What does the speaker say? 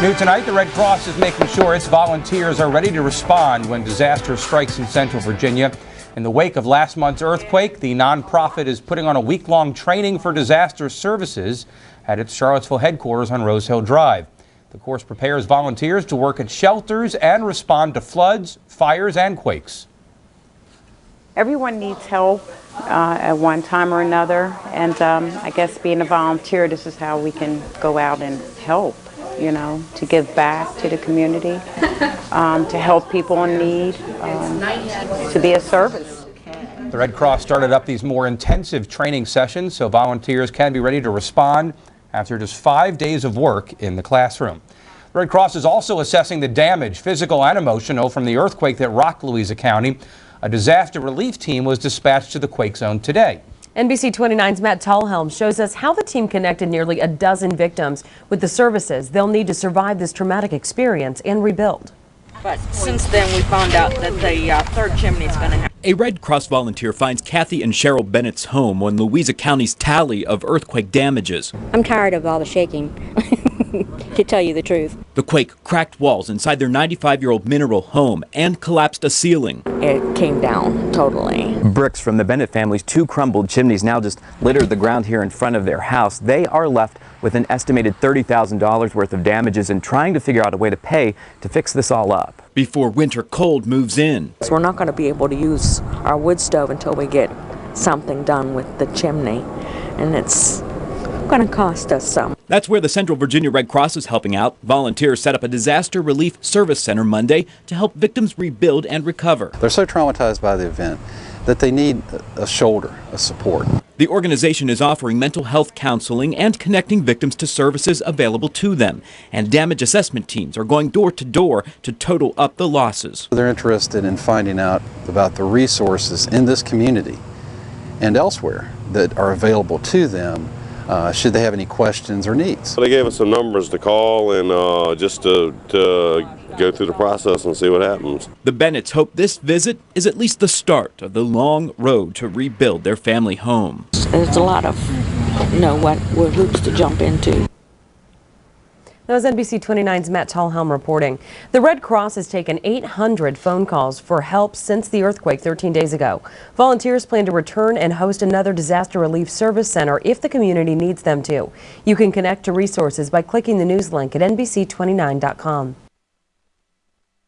New tonight, the Red Cross is making sure its volunteers are ready to respond when disaster strikes in Central Virginia. In the wake of last month's earthquake, the nonprofit is putting on a week-long training for disaster services at its Charlottesville headquarters on Rose Hill Drive. The course prepares volunteers to work at shelters and respond to floods, fires, and quakes. Everyone needs help at one time or another, and I guess being a volunteer, this is how we can go out and help, you know, to give back to the community, to help people in need, to be a service. The Red Cross started up these more intensive training sessions so volunteers can be ready to respond after just 5 days of work in the classroom. The Red Cross is also assessing the damage, physical and emotional, from the earthquake that rocked Louisa County. A disaster relief team was dispatched to the quake zone today. NBC 29's Matt Tallhelm shows us how the team connected nearly a dozen victims with the services they'll need to survive this traumatic experience and rebuild. But since then, we found out that the third chimney is going to happen. A Red Cross volunteer finds Kathy and Cheryl Bennett's home on Louisa County's tally of earthquake damages. I'm tired of all the shaking, to tell you the truth. The quake cracked walls inside their 95-year-old mineral home and collapsed a ceiling. It came down totally. Bricks from the Bennett family's 2 crumbled chimneys now just littered the ground here in front of their house. They are left with an estimated $30,000 worth of damages and trying to figure out a way to pay to fix this all up. Before winter cold moves in. So we're not going to be able to use our wood stove until we get something done with the chimney, and it's going to cost us some. That's where the Central Virginia Red Cross is helping out. Volunteers set up a disaster relief service center Monday to help victims rebuild and recover. They're so traumatized by the event that they need a shoulder, a support. The organization is offering mental health counseling and connecting victims to services available to them. And damage assessment teams are going door to door to total up the losses. They're interested in finding out about the resources in this community and elsewhere that are available to them should they have any questions or needs. They gave us some numbers to call and just to go through the process and see what happens. The Bennetts hope this visit is at least the start of the long road to rebuild their family home. There's a lot of, what hoops to jump into. That was NBC 29's Matt Tallhelm reporting. The Red Cross has taken 800 phone calls for help since the earthquake 13 days ago. Volunteers plan to return and host another disaster relief service center if the community needs them to. You can connect to resources by clicking the news link at NBC29.com.